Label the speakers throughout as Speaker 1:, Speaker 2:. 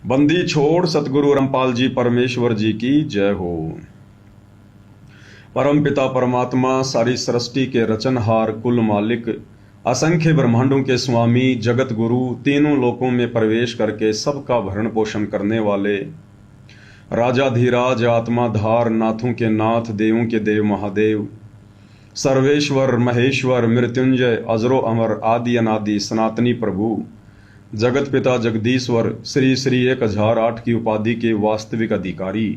Speaker 1: बंदी छोड़ सतगुरु रामपाल जी परमेश्वर जी की जय हो। परम पिता परमात्मा सारी सृष्टि के रचनहार कुल मालिक असंख्य ब्रह्मांडों के स्वामी जगत गुरु तीनों लोकों में प्रवेश करके सबका भरण पोषण करने वाले राजाधिराज आत्मा धार नाथों के नाथ देवों के देव महादेव सर्वेश्वर महेश्वर मृत्युंजय अजरो अमर आदि अनादि सनातनी प्रभु जगत पिता जगदीश्वर श्री श्री 1008 की उपाधि के वास्तविक अधिकारी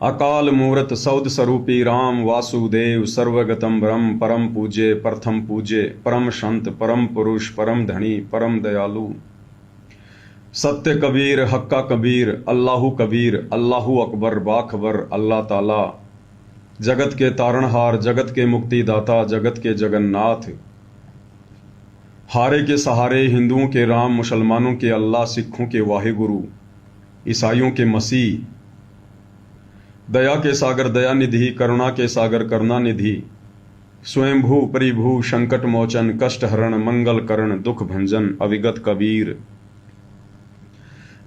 Speaker 1: अकाल मूर्त सौद स्वरूपी राम वासुदेव सर्वगतम ब्रह्म परम पूज्य प्रथम पूज्य परम संत परम पुरुष परम धनी परम दयालु सत्य कबीर हक्का कबीर अल्लाहु कबीर अल्लाहु अकबर बाखबर अल्लाह ताला जगत के तारणहार जगत के मुक्तिदाता जगत के जगन्नाथ हारे के सहारे हिंदुओं के राम मुसलमानों के अल्लाह सिखों के वाहिगुरु ईसाइयों के मसीह दया के सागर दया निधि करुणा के सागर करुणा निधि स्वयंभू परिभू संकट मोचन कष्ट हरण मंगल करण दुख भंजन अविगत कबीर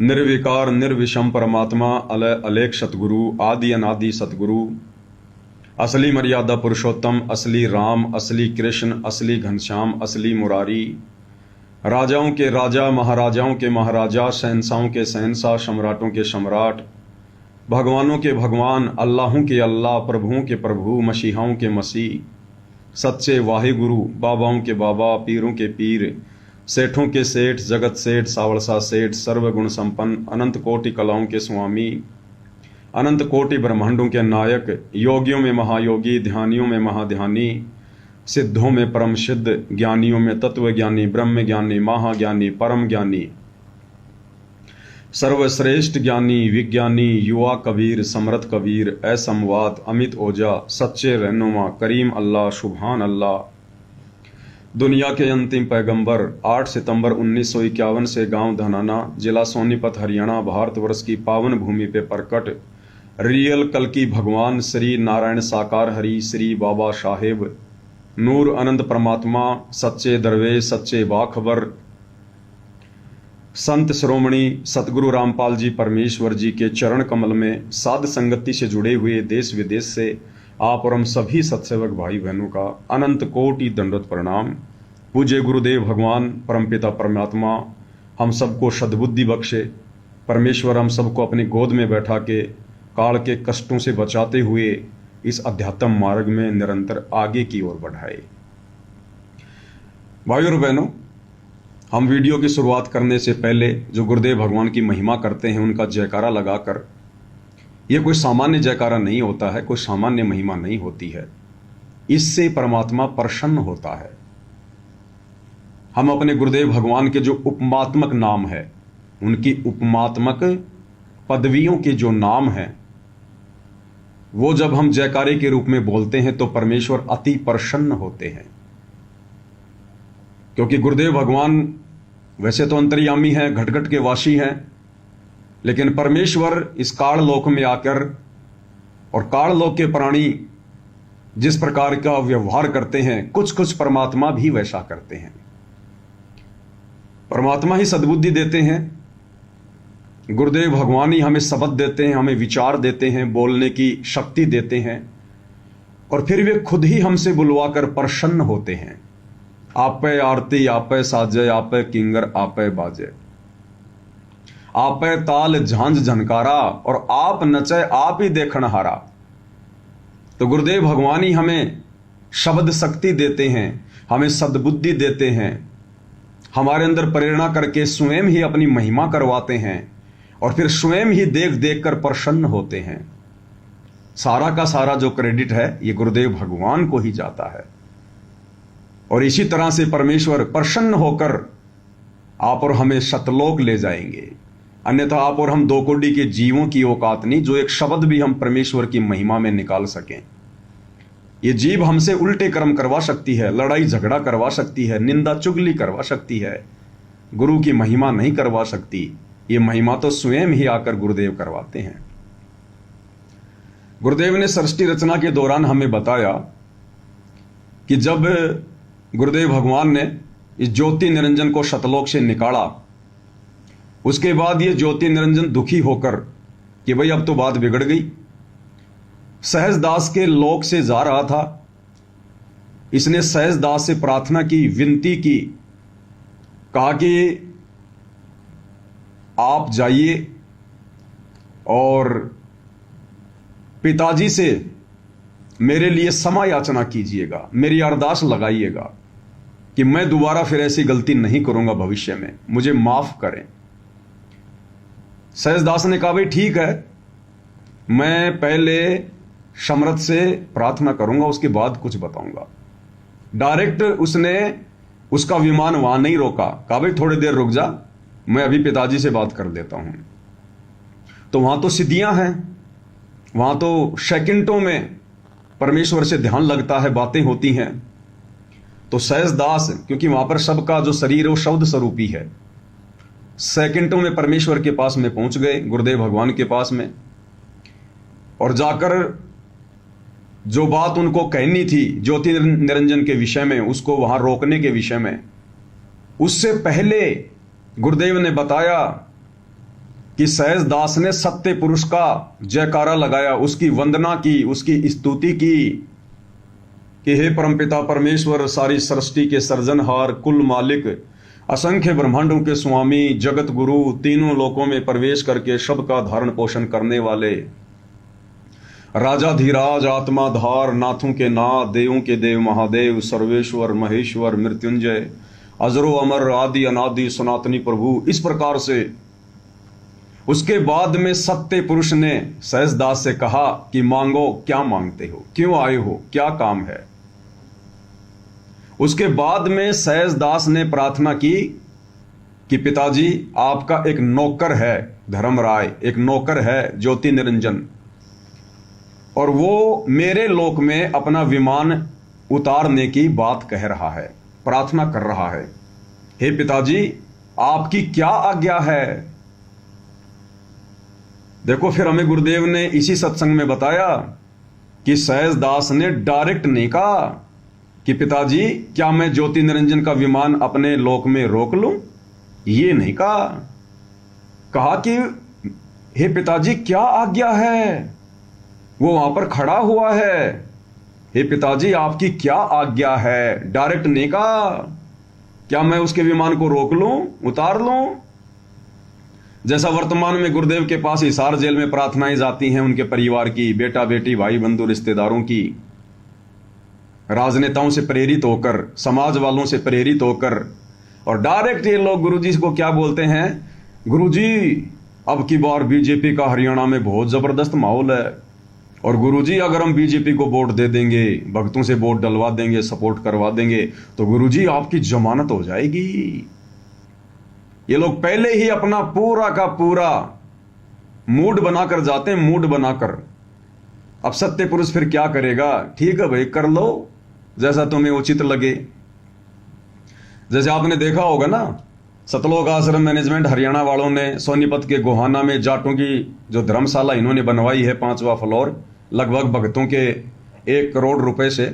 Speaker 1: निर्विकार निर्विषम परमात्मा अलय अलेख सतगुरु आदि अनादि सतगुरु असली मर्यादा पुरुषोत्तम असली राम असली कृष्ण असली घनश्याम असली मुरारी राजाओं के राजा महाराजाओं के महाराजा शहंशाहों के शहंशाह सम्राटों के सम्राट भगवानों के भगवान अल्लाहों के अल्लाह प्रभुओं के प्रभु मसीहाओं के मसीह सच्चे वाहिगुरु बाबाओं के बाबा पीरों के पीर सेठों के सेठ जगत सेठ सावलसा सेठ सर्वगुण संपन्न अनंत कोटि कलाओं के स्वामी अनंत कोटि ब्रह्मांडों के नायक योगियों में महायोगी ध्यानियों में महाध्यानी सिद्धों में परम सिद्ध ज्ञानियों में तत्व ज्ञानी ब्रह्म ज्ञानी महाज्ञानी परम ज्ञानी सर्वश्रेष्ठ ज्ञानी विज्ञानी युवा कबीर समर्थ कबीर असमवात अमित ओजा सच्चे रहनुमा करीम अल्लाह सुभान अल्लाह दुनिया के अंतिम पैगंबर 8 सितंबर 1951 से गांव धनाना जिला सोनीपत हरियाणा भारतवर्ष की पावन भूमि पे प्रकट रियल कल की भगवान श्री नारायण साकार हरि श्री बाबा साहेब नूर अनंत परमात्मा सच्चे दरवेश सच्चे बाखबर संत श्रोमणी सतगुरु रामपाल जी परमेश्वर जी के चरण कमल में साध संगति से जुड़े हुए देश विदेश से आप और हम सभी सत्सेवक भाई बहनों का अनंत कोटि दंडवत प्रणाम। पूज्य गुरुदेव भगवान परमपिता परमात्मा हम सबको सद्बुद्धि बख्शे। परमेश्वर हम सबको अपनी गोद में बैठा के काल के कष्टों से बचाते हुए इस अध्यात्म मार्ग में निरंतर आगे की ओर बढ़ाए। भाइयों और बहनों, हम वीडियो की शुरुआत करने से पहले जो गुरुदेव भगवान की महिमा करते हैं उनका जयकारा लगाकर, यह कोई सामान्य जयकारा नहीं होता है, कोई सामान्य महिमा नहीं होती है। इससे परमात्मा प्रसन्न होता है। हम अपने गुरुदेव भगवान के जो उपमात्मक नाम है, उनकी उपमात्मक पदवियों के जो नाम हैं, वो जब हम जयकारे के रूप में बोलते हैं तो परमेश्वर अति प्रसन्न होते हैं। क्योंकि गुरुदेव भगवान वैसे तो अंतर्यामी हैं, घट घट के वासी हैं, लेकिन परमेश्वर इस काल लोक में आकर और काल लोक के प्राणी जिस प्रकार का व्यवहार करते हैं, कुछ कुछ परमात्मा भी वैसा करते हैं। परमात्मा ही सद्बुद्धि देते हैं, गुरुदेव भगवान ही हमें शब्द देते हैं, हमें विचार देते हैं, बोलने की शक्ति देते हैं, और फिर वे खुद ही हमसे बुलवाकर प्रसन्न होते हैं। आपे आरती आपे साजे आपे किंगर आपे बाजे आपे ताल झांझ झनकारा और आप नचे आप ही देखण हारा। तो गुरुदेव भगवान ही हमें शब्द शक्ति देते हैं, हमें सद्बुद्धि देते हैं, हमारे अंदर प्रेरणा करके स्वयं ही अपनी महिमा करवाते हैं और फिर स्वयं ही देख देख कर प्रसन्न होते हैं। सारा का सारा जो क्रेडिट है ये गुरुदेव भगवान को ही जाता है। और इसी तरह से परमेश्वर प्रसन्न होकर आप और हमें सतलोक ले जाएंगे। अन्यथा आप और हम दो कोटि के जीवों की औकात नहीं जो एक शब्द भी हम परमेश्वर की महिमा में निकाल सकें। ये जीव हमसे उल्टे कर्म करवा सकती है, लड़ाई झगड़ा करवा सकती है, निंदा चुगली करवा सकती है, गुरु की महिमा नहीं करवा सकती। ये महिमा तो स्वयं ही आकर गुरुदेव करवाते हैं। गुरुदेव ने सृष्टि रचना के दौरान हमें बताया कि जब गुरुदेव भगवान ने इस ज्योति निरंजन को सतलोक से निकाला उसके बाद ये ज्योति निरंजन दुखी होकर कि भाई अब तो बात बिगड़ गई, सहजदास के लोक से जा रहा था। इसने सहजदास से प्रार्थना की, विनती की, कहा कि आप जाइए और पिताजी से मेरे लिए क्षमा याचना कीजिएगा, मेरी अरदास लगाइएगा कि मैं दोबारा फिर ऐसी गलती नहीं करूंगा भविष्य में, मुझे माफ करें। सहजदास ने कहा भाई ठीक है, मैं पहले समरथ से प्रार्थना करूंगा, उसके बाद कुछ बताऊंगा। डायरेक्ट उसने उसका विमान वहां नहीं रोका, कहा भाई थोड़ी देर रुक जा, मैं अभी पिताजी से बात कर लेता हूं। तो वहां तो सिद्धियां हैं, वहां तो सेकंडों में परमेश्वर से ध्यान लगता है, बातें होती हैं। तो सहजदास, क्योंकि वहां पर सबका जो शरीर है वो शब्द स्वरूपी है, सेकंडों में परमेश्वर के पास में पहुंच गए, गुरुदेव भगवान के पास में, और जाकर जो बात उनको कहनी थी ज्योति निरंजन के विषय में, उसको वहां रोकने के विषय में, उससे पहले गुरुदेव ने बताया कि सहजदास ने सत्य पुरुष का जयकारा लगाया, उसकी वंदना की, उसकी स्तुति की कि हे परमपिता परमेश्वर, सारी सृष्टि के सर्जनहार, कुल मालिक, असंख्य ब्रह्मांडों के स्वामी, जगत गुरु, तीनों लोकों में प्रवेश करके सबका धारण पोषण करने वाले, राजाधीराज, आत्माधार, नाथों के नाथ, देवों के देव महादेव, सर्वेश्वर, महेश्वर, मृत्युंजय, अजरो अमर, आदि अनादि, सनातनी प्रभु। इस प्रकार से उसके बाद में सत्य पुरुष ने सहजदास से कहा कि मांगो, क्या मांगते हो, क्यों आए हो, क्या काम है। उसके बाद में सहजदास ने प्रार्थना की कि पिताजी आपका एक नौकर है धर्मराय, एक नौकर है ज्योति निरंजन, और वो मेरे लोक में अपना विमान उतारने की बात कह रहा है, प्रार्थना कर रहा है। हे पिताजी आपकी क्या आज्ञा है। देखो फिर हमें गुरुदेव ने इसी सत्संग में बताया कि सहजदास ने डायरेक्ट नहीं कहा कि पिताजी क्या मैं ज्योति निरंजन का विमान अपने लोक में रोक लूं, ये नहीं कहा। कहा कि हे पिताजी क्या आज्ञा है। वो वहां पर खड़ा हुआ है, हे पिताजी आपकी क्या आज्ञा है, डायरेक्ट नहीं कहा क्या मैं उसके विमान को रोक लूं, उतार लूं। जैसा वर्तमान में गुरुदेव के पास हिसार जेल में प्रार्थनाएं जाती हैं उनके परिवार की, बेटा बेटी, भाई बंधु, रिश्तेदारों की, राजनेताओं से प्रेरित होकर, समाज वालों से प्रेरित होकर, और डायरेक्ट ये लोग गुरुजी को क्या बोलते हैं, गुरुजी अब की बार बीजेपी का हरियाणा में बहुत जबरदस्त माहौल है, और गुरुजी अगर हम बीजेपी को वोट दे देंगे, भक्तों से वोट डलवा देंगे, सपोर्ट करवा देंगे, तो गुरुजी आपकी जमानत हो जाएगी। ये लोग पहले ही अपना पूरा का पूरा मूड बनाकर जाते हैं, मूड बनाकर। अब सत्य पुरुष फिर क्या करेगा, ठीक है भाई कर लो जैसा तुम्हें उचित लगे। जैसे आपने देखा होगा ना, सतलोक आश्रम मैनेजमेंट हरियाणा वालों ने सोनीपत के गोहाना में जाटों की जो धर्मशाला इन्होंने बनवाई है, 5वां फ्लोर, लगभग भक्तों के 1 करोड़ रुपए से।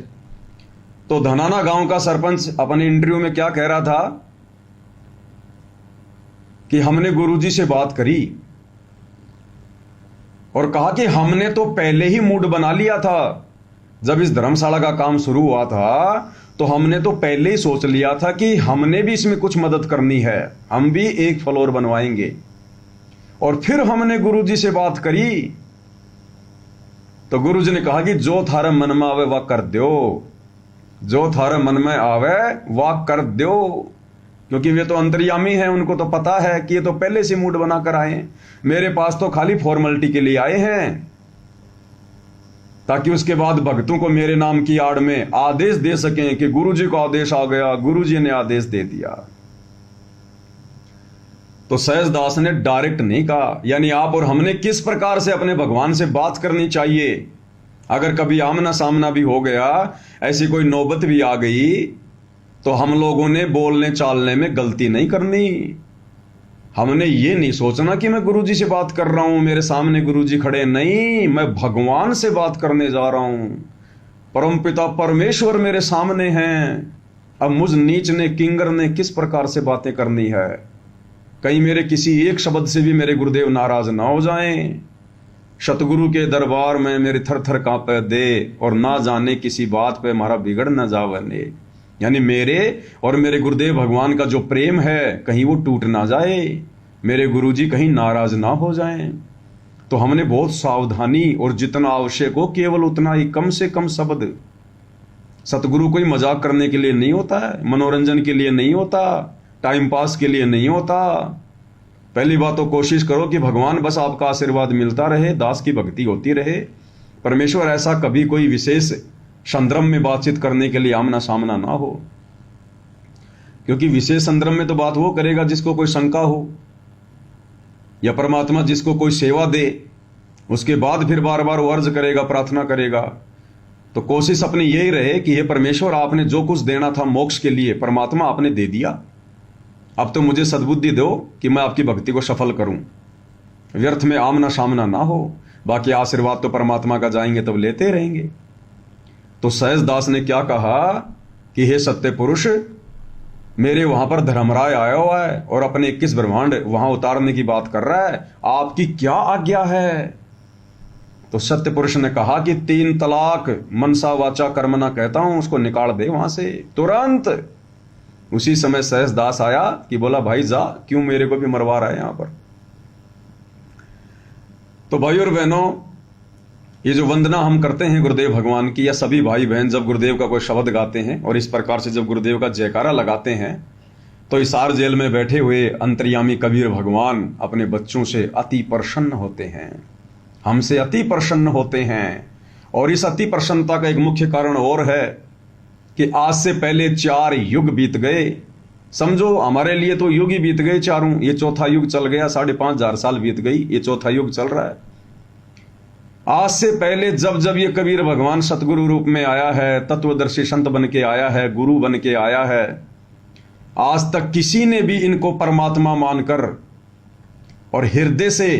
Speaker 1: तो धनाना गांव का सरपंच अपने इंटरव्यू में क्या कह रहा था कि हमने गुरुजी से बात करी और कहा कि हमने तो पहले ही मूड बना लिया था, जब इस धर्मशाला का काम शुरू हुआ था तो हमने तो पहले ही सोच लिया था कि हमने भी इसमें कुछ मदद करनी है, हम भी 1 फ्लोर बनवाएंगे। और फिर हमने गुरुजी से बात करी तो गुरुजी ने कहा कि जो थारे मन में आवे वह कर दो, जो थारे मन में आवे वह कर दो, क्योंकि वे तो अंतर्यामी हैं, उनको तो पता है कि ये तो पहले से मूड बनाकर आए हैं, मेरे पास तो खाली फॉर्मेलिटी के लिए आए हैं, ताकि उसके बाद भक्तों को मेरे नाम की आड़ में आदेश दे सकें कि गुरुजी को आदेश आ गया, गुरुजी ने आदेश दे दिया। तो सहजदास ने डायरेक्ट नहीं कहा, यानी आप और हमने किस प्रकार से अपने भगवान से बात करनी चाहिए। अगर कभी आमना सामना भी हो गया, ऐसी कोई नौबत भी आ गई, तो हम लोगों ने बोलने चालने में गलती नहीं करनी। हमने ये नहीं सोचना कि मैं गुरुजी से बात कर रहा हूं, मेरे सामने गुरुजी खड़े, नहीं, मैं भगवान से बात करने जा रहा हूं, परमपिता परमेश्वर मेरे सामने हैं। अब मुझ नीच ने, किंगर ने किस प्रकार से बातें करनी है। कहीं मेरे किसी एक शब्द से भी मेरे गुरुदेव नाराज ना हो जाएं। सतगुरु के दरबार में मेरे थर थर कांपे दे, और ना जाने किसी बात पे हमारा बिगड़ न जावने। यानी मेरे और मेरे गुरुदेव भगवान का जो प्रेम है कहीं वो टूट ना जाए, मेरे गुरुजी कहीं नाराज ना हो जाएं। तो हमने बहुत सावधानी और जितना आवश्यक हो केवल उतना ही, कम से कम शब्द। सतगुरु कोई मजाक करने के लिए नहीं होता है, मनोरंजन के लिए नहीं होता, टाइम पास के लिए नहीं होता। पहली बात तो कोशिश करो कि भगवान बस आपका आशीर्वाद मिलता रहे, दास की भक्ति होती रहे। परमेश्वर ऐसा कभी कोई विशेष संदर्भ में बातचीत करने के लिए आमना सामना ना हो, क्योंकि विशेष संदर्भ में तो बात वो करेगा जिसको कोई शंका हो, या परमात्मा जिसको कोई सेवा दे, उसके बाद फिर बार बार वो अर्ज करेगा, प्रार्थना करेगा। तो कोशिश अपनी यही रहे कि हे परमेश्वर, आपने जो कुछ देना था मोक्ष के लिए, परमात्मा आपने दे दिया, अब तो मुझे सद्बुद्धि दो कि मैं आपकी भक्ति को सफल करूं, व्यर्थ में आमना सामना ना हो। बाकी आशीर्वाद तो परमात्मा का जाएंगे तब लेते रहेंगे। तो सहज दास ने क्या कहा कि हे सत्य पुरुष, मेरे वहां पर धर्मराय आया हुआ है और अपने 21 ब्रह्मांड वहां उतारने की बात कर रहा है, आपकी क्या आज्ञा है? तो सत्य पुरुष ने कहा कि 3 तलाक मनसा वाचा कर्मना कहता हूं, उसको निकाल दे वहां से तुरंत। उसी समय सहज दास आया कि बोला, भाई जा, क्यों मेरे को भी मरवा रहा है यहां पर। तो भाई और बहनों, ये जो वंदना हम करते हैं गुरुदेव भगवान की, या सभी भाई बहन जब गुरुदेव का कोई शब्द गाते हैं और इस प्रकार से जब गुरुदेव का जयकारा लगाते हैं, तो हिसार जेल में बैठे हुए अंतर्यामी कबीर भगवान अपने बच्चों से अति प्रसन्न होते हैं, हमसे अति प्रसन्न होते हैं। और इस अति प्रसन्नता का एक मुख्य कारण और है कि आज से पहले 4 युग बीत गए। समझो हमारे लिए तो युग ही बीत गए चारों, ये चौथा युग चल गया, 5,500 साल बीत गई, ये चौथा युग चल रहा है। आज से पहले जब जब ये कबीर भगवान सतगुरु रूप में आया है, तत्वदर्शी संत बन के आया है, गुरु बन के आया है, आज तक किसी ने भी इनको परमात्मा मानकर और हृदय से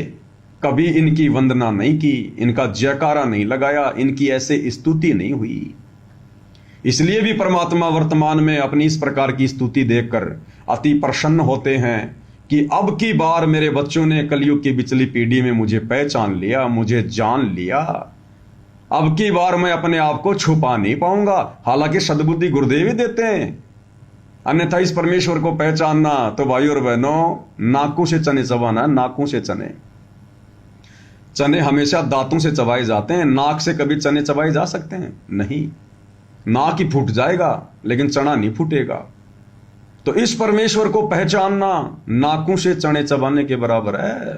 Speaker 1: कभी इनकी वंदना नहीं की, इनका जयकारा नहीं लगाया, इनकी ऐसे स्तुति नहीं हुई। इसलिए भी परमात्मा वर्तमान में अपनी इस प्रकार की स्तुति देखकर अति प्रसन्न होते हैं कि अब की बार मेरे बच्चों ने कलयुग की बिचली पीढ़ी में मुझे पहचान लिया, मुझे जान लिया। अब की बार मैं अपने आप को छुपा नहीं पाऊंगा। हालांकि सद्बुद्धि गुरुदेव ही देते हैं, अन्यथा इस परमेश्वर को पहचानना तो भाई और बहनों नाकों से चने चबाना, नाकों से चने। चने हमेशा दांतों से चबाए जाते हैं, नाक से कभी चने चबाए जा सकते हैं? नहीं, नाक ही फूट जाएगा लेकिन चना नहीं फूटेगा। तो इस परमेश्वर को पहचानना नाकों से चने चबाने के बराबर है।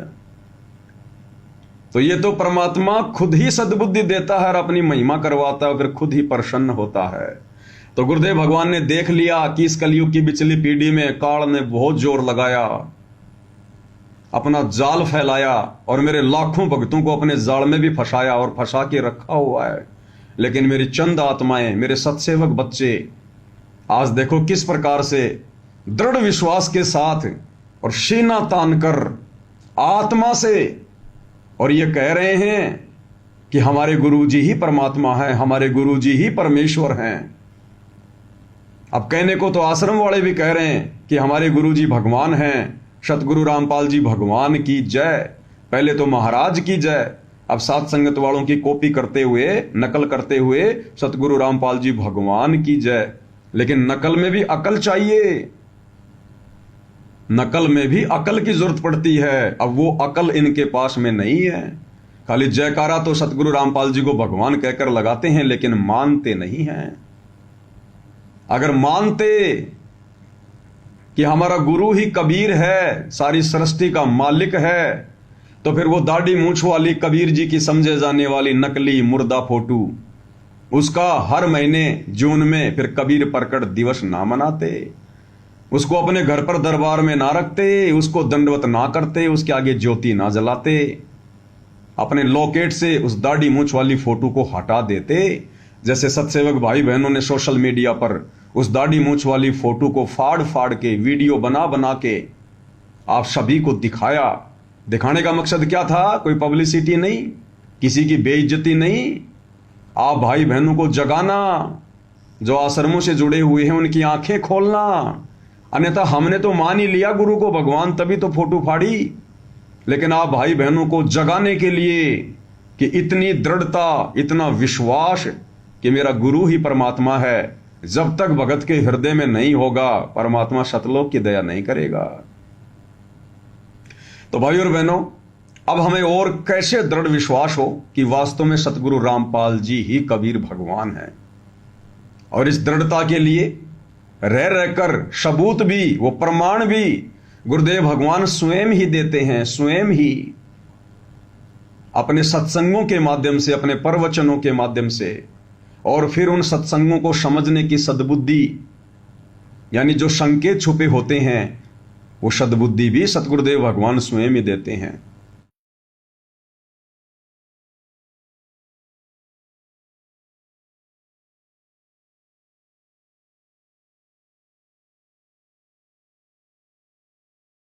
Speaker 1: तो ये तो परमात्मा खुद ही सद्बुद्धि देता है और अपनी महिमा करवाता है, फिर खुद ही प्रसन्न होता है। तो गुरुदेव भगवान ने देख लिया कि इस कलयुग की बिचली पीढ़ी में काल ने बहुत जोर लगाया, अपना जाल फैलाया और मेरे लाखों भक्तों को अपने जाल में भी फंसाया और फंसा के रखा हुआ है। लेकिन मेरी चंद आत्माएं, मेरे सत्सेवक बच्चे आज देखो किस प्रकार से दृढ़ विश्वास के साथ और सीना तान कर आत्मा से और ये कह रहे हैं कि हमारे गुरुजी ही परमात्मा है, हमारे गुरुजी ही परमेश्वर हैं। अब कहने को तो आश्रम वाले भी कह रहे हैं कि हमारे गुरुजी भगवान हैं, सतगुरु रामपाल जी भगवान की जय, पहले तो महाराज की जय। अब साथ संगत वालों की कॉपी करते हुए, नकल करते हुए सतगुरु रामपाल जी भगवान की जय। लेकिन नकल में भी अकल चाहिए, नकल में भी अकल की जरूरत पड़ती है। अब वो अकल इनके पास में नहीं है। खाली जयकारा तो सतगुरु रामपाल जी को भगवान कहकर लगाते हैं, लेकिन मानते नहीं हैं। अगर मानते कि हमारा गुरु ही कबीर है, सारी सृष्टि का मालिक है, तो फिर वो दाढ़ी मूंछ वाली कबीर जी की समझे जाने वाली नकली मुर्दा फोटो, उसका हर महीने जून में फिर कबीर प्रकट दिवस ना मनाते, उसको अपने घर पर दरबार में ना रखते, उसको दंडवत ना करते, उसके आगे ज्योति ना जलाते, अपने लॉकेट से उस दाढ़ी मूंछ वाली फोटो को हटा देते। जैसे सत्सेवक भाई बहनों ने सोशल मीडिया पर उस दाढ़ी मूंछ वाली फोटो को फाड़ फाड़ के वीडियो बना बना के आप सभी को दिखाया। दिखाने का मकसद क्या था? कोई पब्लिसिटी नहीं, किसी की बेइज्जती नहीं, आप भाई बहनों को जगाना, जो आश्रमों से जुड़े हुए हैं उनकी आंखें खोलना, अन्यथा हमने तो मान ही लिया गुरु को भगवान, तभी तो फोटो फाड़ी। लेकिन आप भाई बहनों को जगाने के लिए कि इतनी दृढ़ता, इतना विश्वास कि मेरा गुरु ही परमात्मा है, जब तक भगत के हृदय में नहीं होगा, परमात्मा सतलोक की दया नहीं करेगा। तो भाई और बहनों, अब हमें और कैसे दृढ़ विश्वास हो कि वास्तव में सतगुरु रामपाल जी ही कबीर भगवान है। और इस दृढ़ता के लिए रह रहकर सबूत भी, वो प्रमाण भी गुरुदेव भगवान स्वयं ही देते हैं, स्वयं ही अपने सत्संगों के माध्यम से, अपने प्रवचनों के माध्यम से, और फिर उन सत्संगों को समझने की सद्बुद्धि, यानी जो संकेत छुपे होते हैं, वो सद्बुद्धि भी सतगुरुदेव भगवान स्वयं ही देते हैं।